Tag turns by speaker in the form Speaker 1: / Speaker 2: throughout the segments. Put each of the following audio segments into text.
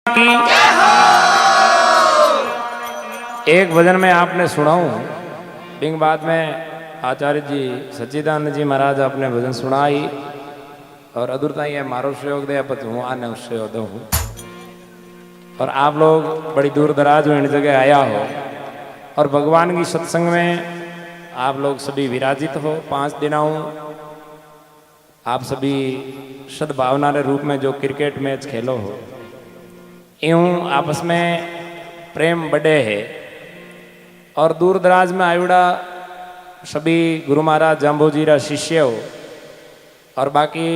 Speaker 1: की एक भजन में आपने सुनाऊं, बिंग बाद में आचार्य जी सच्चिदानंद जी महाराज आपने भजन सुनाई और अधूरता ही है मारो सहयोग दे पत हूँ आने सहयोग दो हूँ। और आप लोग बड़ी दूर दराज में इन जगह आया हो और भगवान की सत्संग में आप लोग सभी विराजित हो। 5 दिनों आप सभी सद्भावना के रूप में जो क्रिकेट मैच खेलो हो, यूं आपस में प्रेम बढ़े है। और दूर दराज में आयुड़ा सभी गुरु महाराज जाम्बोजीरा शिष्य हो और बाकी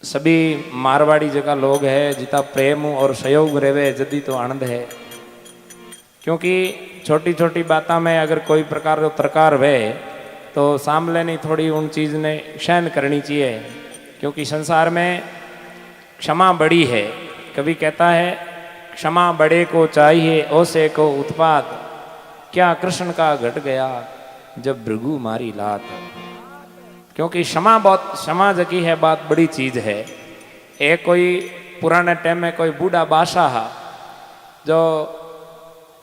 Speaker 1: सभी मारवाड़ी जगह लोग हैं, जितना प्रेम और सहयोग रेवे जदी तो आनंद है। क्योंकि छोटी छोटी बातों में अगर कोई प्रकार का प्रकार वे तो सामने नहीं थोड़ी उन चीज़ ने सहन करनी चाहिए। क्योंकि संसार में क्षमा बड़ी है। कवि कहता है क्षमा बड़े को चाहिए ओसे को उत्पात, क्या कृष्ण का घट गया जब भृगु मारी लात। क्योंकि क्षमा जकी है बात बड़ी चीज है। एक कोई पुराने टाइम में कोई बूढ़ा बादशाह जो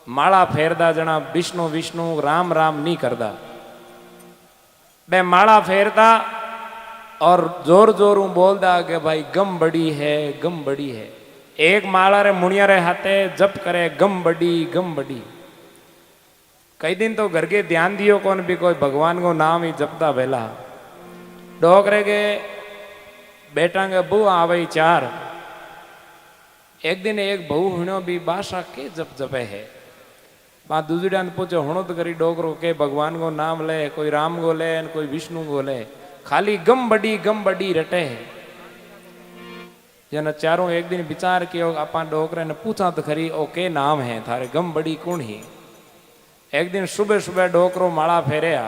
Speaker 1: माला फेरदा जना विष्णु विष्णु राम राम नहीं करदा, बे माला फेरदा और जोर जोर बोलदा कि भाई गम बड़ी है गम बड़ी है। एक माला रे मुनिया रे हाथे जप करे गम बड़ी। कई दिन तो घर के ध्यान दियो कौन भी कोई भगवान को नाम ही जपता बेला। डोकरे के बेटा के बहू आवे 4। एक दिन एक बहू हुणो भी बादशाह के जप जपे है। वहां दूसरी ने पूछो हुणो तो करी डोकरो के भगवान को नाम ले, कोई राम को ले कोई विष्णु को ले, खाली गम बड़ी रटे है। जन चारों एक दिन विचार किया अपा डोकरे ने पूछा तो खरी ओ के नाम है थारे गम बड़ी कौन ही। एक दिन सुबह सुबह डोकरो माला फेरया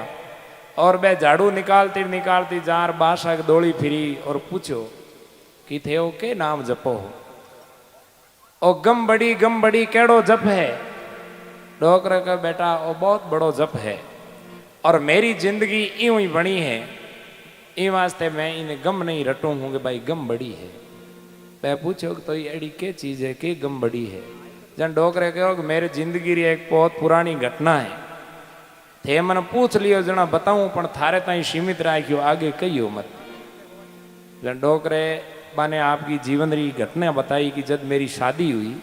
Speaker 1: और बे झाड़ू निकालती निकालती जार बादशाह दौड़ी फिरी और पूछो कि थे ओ के नाम जपो ओ गम बड़ी केड़ो जप है। डोकरे का बेटा ओ बहुत बड़ो जप है और मेरी जिंदगी यूं ही बनी है, इन वास्ते मैं इन्हें गम नहीं रटू हूँ कि भाई गम बड़ी है। मैं पूछो तो ये एडी के चीज है कि गम बड़ी है। जन डोकरे कहो कि मेरे जिंदगी री एक बहुत पुरानी घटना है, थे मैंने पूछ लियो जना बताऊं पण थारे ताई सीमित राख्यो आगे कहियो मत। जन डोकरे बाने आपकी जीवन री घटना बताई कि जब मेरी शादी हुई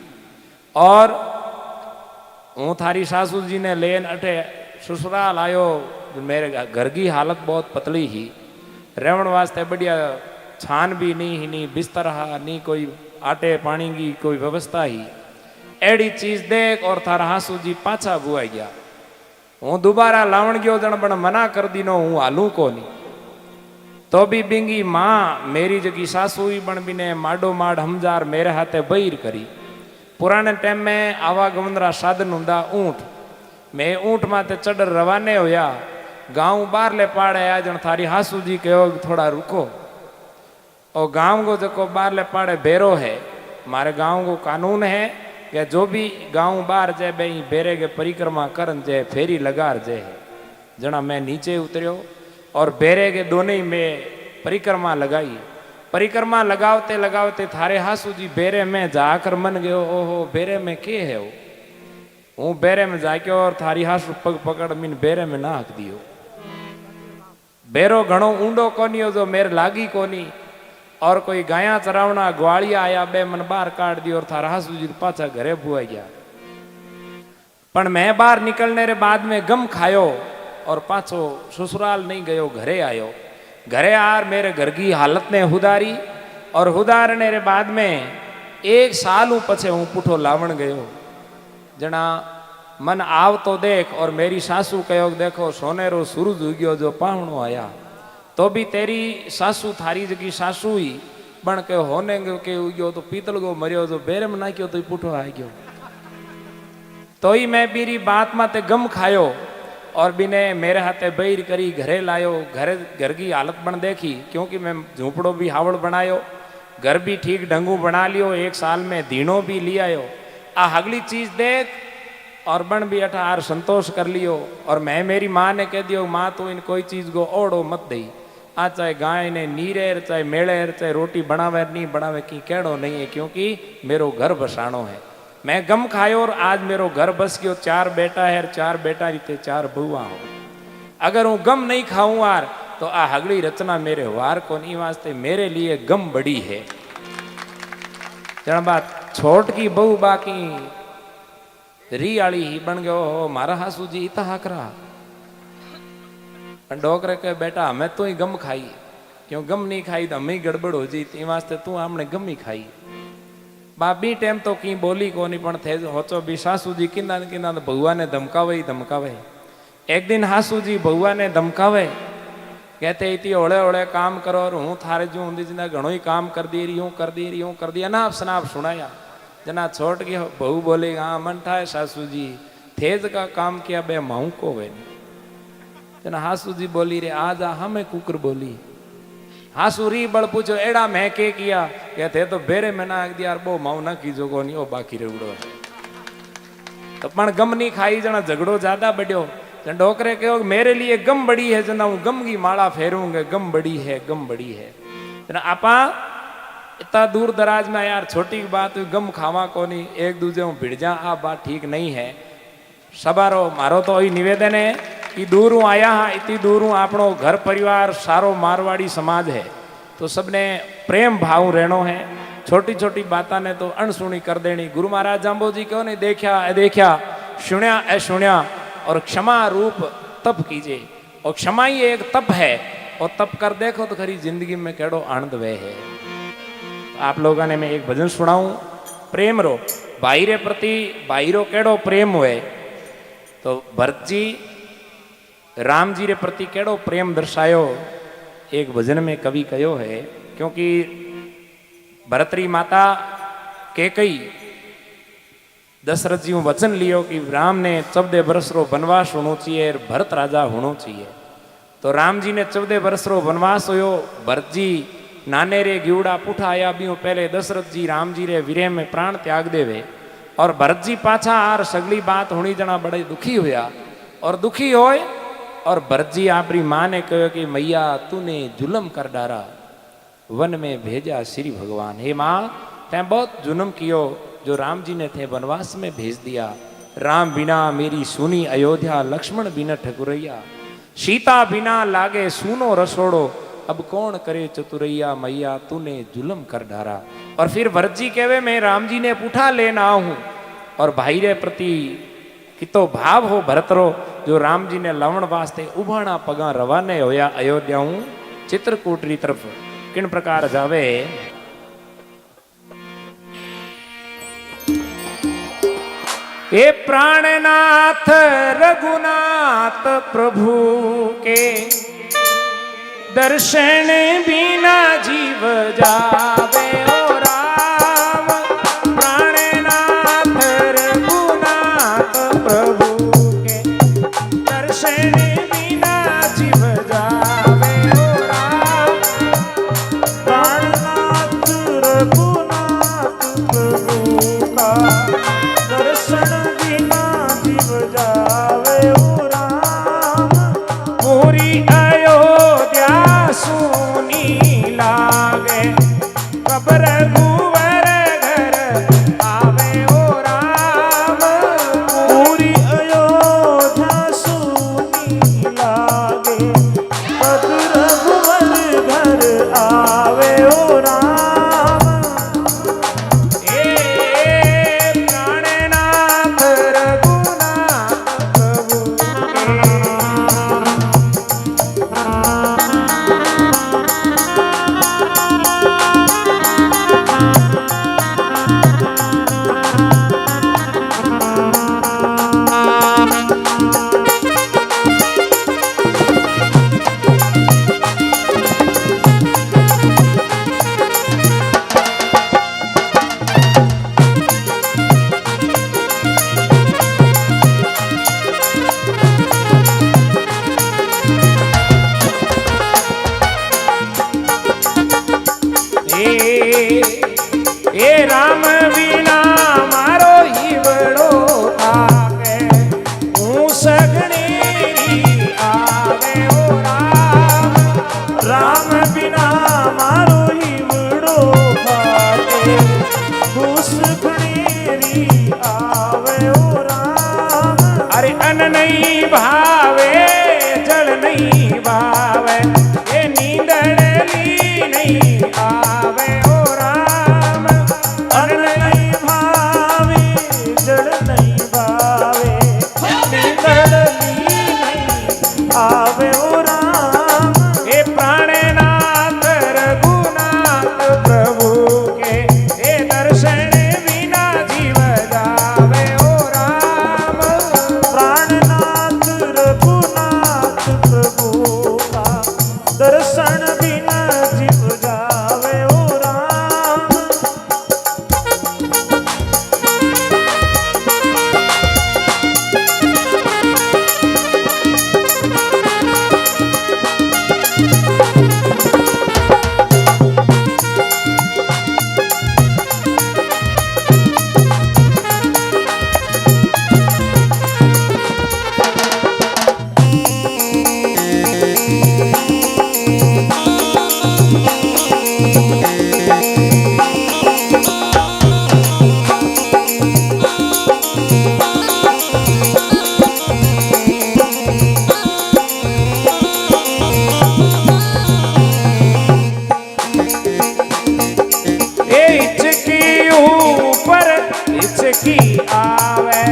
Speaker 1: और हूँ थारी सासू जी ने लेन अठे ससुराल आयो। मेरे घर की हालत बहुत पतली ही, रहन वास्ते बढ़िया छान भी नहीं बिस्तर हा नहीं कोई आटे पानी की कोई व्यवस्था ही। एड़ी चीज देख और थारा हासू जी पाछा बुआ गया। हूँ दोबारा लावण गयो जन बण मना कर दीनो हूँ हालू को नहीं। तो भी बिंगी माँ मेरी जगी सासू ही बण बिने माडो माड हमजार मेरे हाथे बहीर करी। पुराने टाइम में आवागमन साधन हुंदा ऊंट। मैं ऊंट माते चढ़ रवाने होया गांव बार ले पाड़े आया। जन थारी हासू जी कहो थोड़ा रुको। और गांव को जो बार ले पाड़े बेरो है। हमारे गांव को कानून है कि जो भी गांव बाहर जाए बई बेरे के परिक्रमा करन जाए फेरी लगार जाए। जना मैं नीचे उतरियो और बेरे के दोनों ही में परिक्रमा लगाई। परिक्रमा लगावते लगावते थारे हासू जी बेरे में जाकर मन गयो ओहो बेरे में के है वो। हूँ बेरे में जाके और थारी हासू पग पकड़ मीन बेरे में नाख दियो। बेरो घणो ऊंडो कोनी हो जो मेरे लागी कोनी और कोई गाया चरावना ग्वालिया आया बे मन बाहर काट दी और थारा हासू जी पाछा घरे बुआ गया। पण मैं बाहर निकलने रे बाद में गम खायो और पाछो ससुराल नहीं गयो, घरे आयो। घरे आर मेरे घर की हालत ने हुदारी और हुदारने रे बाद में 1 साल पछे हूँ पुठो लावण गयो। जना मन आव तो देख और मेरी सासू कहो देखो सोनेरो सूरज उग्यो जो पावणो आया। तो भी तेरी सासू थारी जगी सासू ही बन के होने के उग्यो तो पीतल गो मरियो जो बेरे में नाख्यो तो पुठो आ गयो। तो ही मैं बीरी बात माते गम खायो और बिने मेरे हाथे बहीर करी घरे लायो। घर की हालत बन देखी क्योंकि मैं झूपड़ो भी हावड़ बनायो, घर भी ठीक ढंगू बना लियो, 1 साल में दीनो भी लियायो। आ अगली चीज देख और बन भी अठार संतोष कर लियो। और मैं मेरी माँ ने कह दियो माँ तो इन कोई चीज को ओढ़ो मत दई। आ चाहे गाय ने नीरेर चाहे मेड़ेर चाहे रोटी बनावे नहीं बनावे की केड़ो नहीं है, क्योंकि मेरो घर बसाणो है। मैं गम खायो और आज मेरो घर बस गयो। 4 बेटा है, 4 बेटा रीते 4 बुआ हो। अगर हूँ गम नहीं खाऊं यार तो आ हगड़ी रचना मेरे वार को नहीं, वास्ते मेरे लिए गम बड़ी है। जन बात छोट की बहु बाकी री आली ही बन गयो हो मारा हासू जी इता हाकरा। डोकरे के बेटा हमें तो ही गम खाई, क्यों गम नहीं खाई तो हमें गड़बड़ हो जी, ती वास्ते तू हमने गम ही खाई। बाबी टेम तो की बोली को नहीं पण थे होचो भी सासू जी किंदा किंदा बहुआ ने धमकावे ही धमकावे। एक दिन हासू जी बहुआ ने धमकावे, कहते इतनी ओले ओले काम करो और हूँ थारे जो ऊंधी जिंदा घणो ही काम कर दी रही हूँ कर दी रही हूँ कर दिया ना। सनाप सुनाया जना छोट गया। बहू बोली हाँ मन ठाए सासू जी तेज का काम किया बे माऊ को वे। जना हासू जी बोली रे आज हमें कुकर बोली। हासू री बड़ पूछो एड़ा मैं के किया, कहते तो बेरे में ना दिया बो माऊ ना कीजो को नहीं, ओ बाकी रेवड़ो है। तो पण गम नहीं खाई जना झगड़ो ज्यादा बढ़ियो। डोकरे कहो मेरे लिए गम बड़ी है, जना हूँ गम की माला फेरूंगे, गम बड़ी है गम बड़ी है। जना आपा इतना दूर दराज में यार छोटी बात गम खावा को नहीं, एक दूजे में भिड़ जा आ बात ठीक नहीं है। सबारो मारो तो वही निवेदन है कि दूर हूँ आया हाँ इतनी दूर हूँ आपनो घर परिवार सारो मारवाड़ी समाज है तो सबने प्रेम भाव रहनो है। छोटी छोटी बातों ने तो अनसुनी कर देनी। गुरु महाराज जाम्बो जी क्यों नहीं देखा ए देखा सुनिया ए सुनिया और क्षमा रूप तप कीजिए। और क्षमा ही एक तप है और तप कर देखो तो खरी जिंदगी में केड़ो आनंद वे है। तो आप लोगों ने मैं एक भजन सुनाऊं प्रेम रो भाई रे प्रति भाई रो केड़ो प्रेम हुए। तो भरत जी राम जी रे प्रति केड़ो प्रेम दर्शायो एक भजन में कवि कयो है। क्योंकि भरतरी माता कैकई दशरथ जी वचन लियो कि राम ने 14 बरस रो वनवास होना चाहिए और भरत राजा होना चाहिए। तो राम जी ने 14 बरस रो वनवास होयो। भरत जी नाने रे गिवड़ा पुठा आया भी पहले दशरथ जी राम जी रे वीरे में प्राण त्याग देवे। और भरत जी पाछा आर सगली बात होनी जना बड़े दुखी हुआ और दुखी होए। और भरत जी आपरी माँ ने कहो कि मैया तूने जुल्म कर डारा वन में भेजा श्री भगवान। हे माँ तैं बहुत जुल्म कियो जो राम जी ने थे वनवास में भेज दिया। राम बिना मेरी सुनी अयोध्या लक्ष्मण बिना ठकुरैया। सीता बिना लागे सुनो रसोड़ो अब कौन करे चतुरैया। मैया तूने जुल्म कर डारा। और फिर भरत जी कहवे मैं राम जी ने पूठा लेना हूँ। और भाई रे प्रति कितो भाव हो भरत रो जो राम जी ने लवण वास्ते उभाणा पगा रवाने होया अयोध्या हूँ चित्रकूट री तरफ। किन प्रकार जावे हे प्राणनाथ रघुनाथ प्रभु के दर्शन बिना जीव जावे ओ राम। प्राणनाथ रघुनाथ प्रभु के दर्शन बिना जीव जावे ओ राम।
Speaker 2: प्राणनाथ रघुनाथ प्रभु का दर्शन बिना जीव जावे ओ राम।
Speaker 1: पूरी अयोध्या सुनी लागे कब रघुवर घर आवे ओ राम।
Speaker 2: पूरी अयोध्या सुनी लागे कब रघुवर घर आवे ओ राम।
Speaker 1: प्राणनाथ रघुनाथ प्रभु ए राम बिना मारो हीवड़ो थाके हूँ सगणी आवे ओ राम।
Speaker 2: राम घूस घणेरी आवे ओ राम।
Speaker 1: अरे अन्न नहीं भावे जल नहीं भावे ये नींदड़ली नहीं आवे ओ राम।
Speaker 2: अन्न नहीं भावे जल नहीं भावे नींदड़ली नहीं आवे ओ राम।
Speaker 1: हे प्राणनाथ रघुनाथ प्रभु के हे दर्शन बिना जीव जावे ओ राम।
Speaker 2: प्राणनाथ रघुनाथ प्रभु का दर्शन बिना जीव जावे ओ राम।
Speaker 1: हिचकी आवे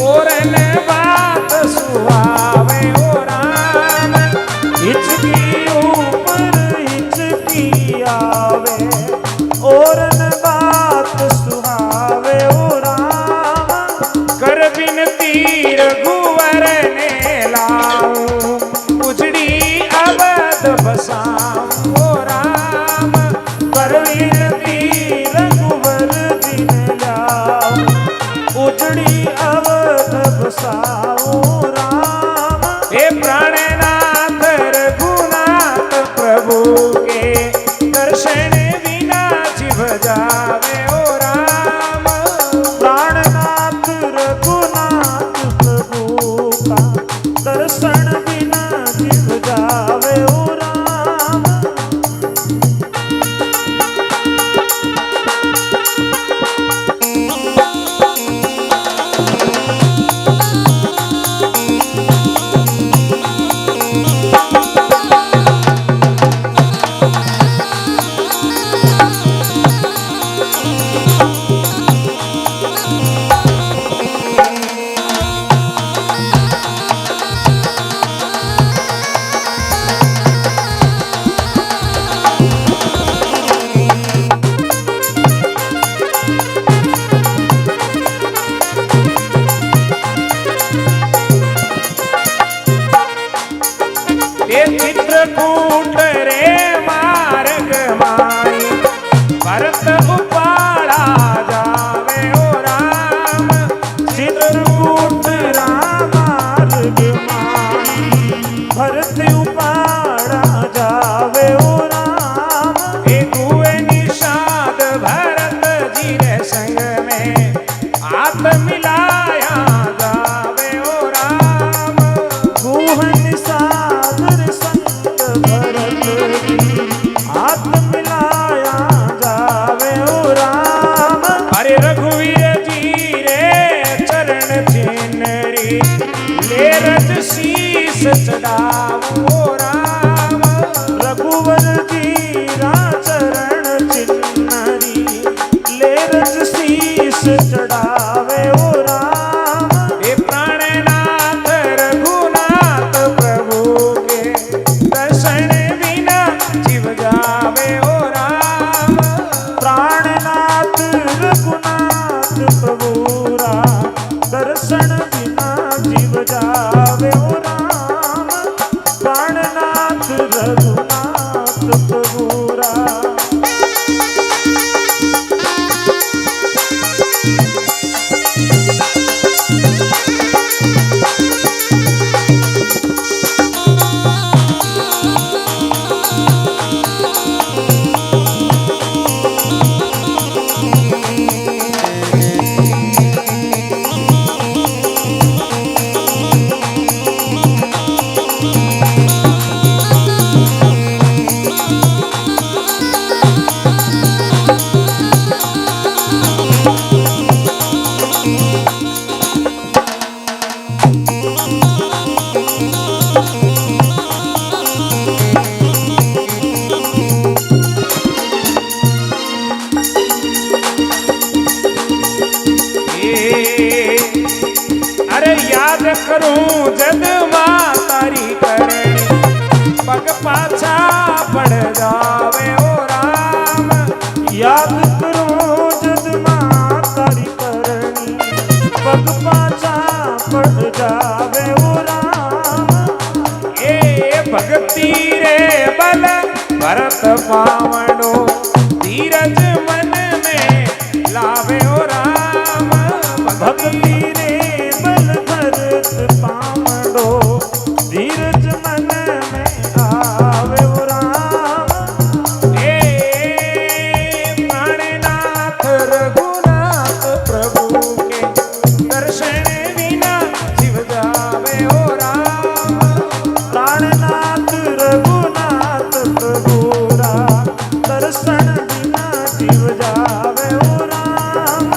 Speaker 1: और न बात सुहावे ओ राम।
Speaker 2: हिचकी ऊपर हिचकी आवे और न बात सुहावे ओ राम।
Speaker 1: कर बिनती रघुवर ने लाऊं उजड़ी अवध बसाऊं ओ राम।
Speaker 2: कर विनती रघुवर दिन लाऊं उजड़ी अवध बसाऊं राम।
Speaker 1: हे प्राणनाथ रघुनाथ प्रभु के दर्शन बिना जीव जावे ओ राम।
Speaker 2: प्राणनाथ रघुनाथ प्रभु का दर्शन बिना जीव जावे ओ राम।
Speaker 1: ये चित्रकूट रे मार्ग माई भरत उपाड़ा जावे ओ राम।
Speaker 2: चित्रकूट रामार्ग माई भरत उपाड़ा जावे ओ राम।
Speaker 1: हे गुए निषाद भरत जी रे संग में हाथ मिलाया जावे ओ राम।
Speaker 2: गुहन सादर संग भरत की हाथ मिलाया जावे ओ राम।
Speaker 1: अरे रघुवीर जी रे चरण चिन्हरी ले रज शीस चढ़ाऊं ओ राम।
Speaker 2: रघुवर जी रा चरण चिन्हरी ले रज शीस चढ़ावे ओ राम।
Speaker 1: हे प्राणनाथ रघुनाथ प्रभु के दर्शन बिना जीव जावे ओ राम।
Speaker 2: प्राणनाथ रघुनाथ प्रभु रा दर्शन बिना जीव जावे ओ राम।
Speaker 1: याद करूं जद मां तारी करणी पग पाछा पड़ जावे ओ राम
Speaker 2: याद करो जद मां तारी करणी पग पाछा पड़ जावे ओ राम
Speaker 1: ए भक्ति रे बल भरत पावनो धीरज मन में लावे ओ राम
Speaker 2: भक्ति रे बल भरत पावड़ो धीरज मन में आवे ओ राम
Speaker 1: ए प्राणनाथ रघुनाथ प्रभु के दर्शन बिना जीव जावे ओ राम
Speaker 2: प्राणनाथ रघुनाथ प्रभुरा दर्शन बिना जीव जावे ओ राम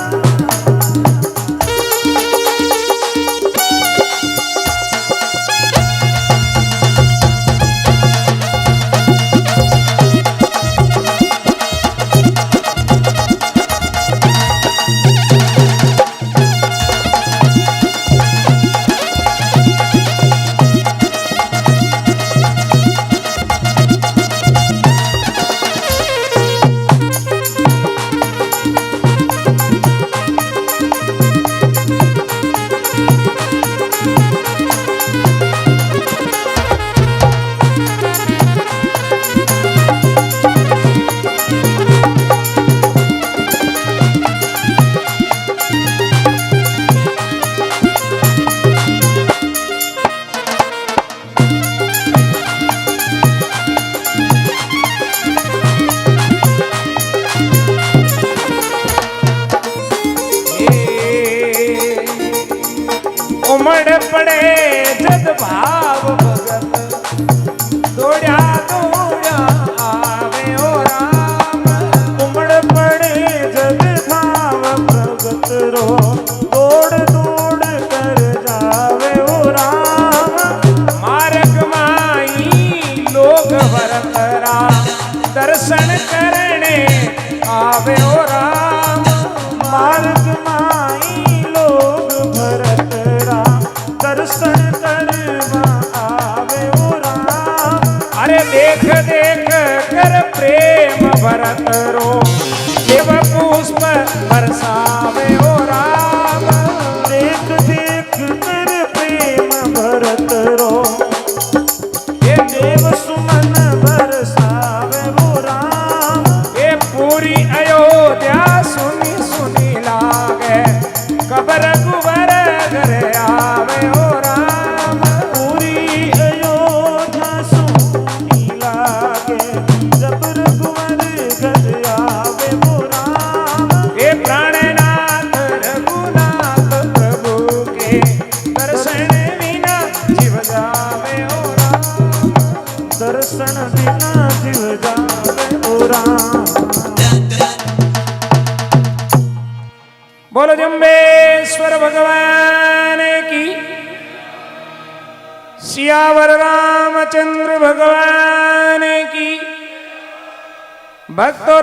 Speaker 1: उमड़ पड़े जद भाव भगत दौड़ा दौड़ा आवे ओ राम
Speaker 2: उमड़ पड़े जद भाव भगत रो दौड़ दौड़ कर जावे ओ राम
Speaker 1: मार्ग माई लोग भरतरा दर्शन करने आवे ओ राम
Speaker 2: मार्ग माई लोग भरतरा दर्शन करवा आवे ओ राम
Speaker 1: अरे देख देख कर प्रेम भरत रो शिव पुष्प बरसावे ओ राम
Speaker 2: देख देख कर प्रेम भरत रो
Speaker 1: ये
Speaker 2: देव सुमन बरसावे ओ राम
Speaker 1: ये पूरी अयोध्या सुनी सुनी लागे कबर कुबर घर आवे ओ राम
Speaker 2: पूरी अयोध्या सुनी लागे जब रघुवर घर आवे ओ राम
Speaker 1: ये प्राणनाथ रघुनाथ प्रभु के दर्शन बिना जीव जावे ओ राम
Speaker 2: दर्शन बिना जीव जावे ओ राम
Speaker 1: बोलो जम्बेश्वर भगवान की सियावर रामचंद्र भगवान की भक्तों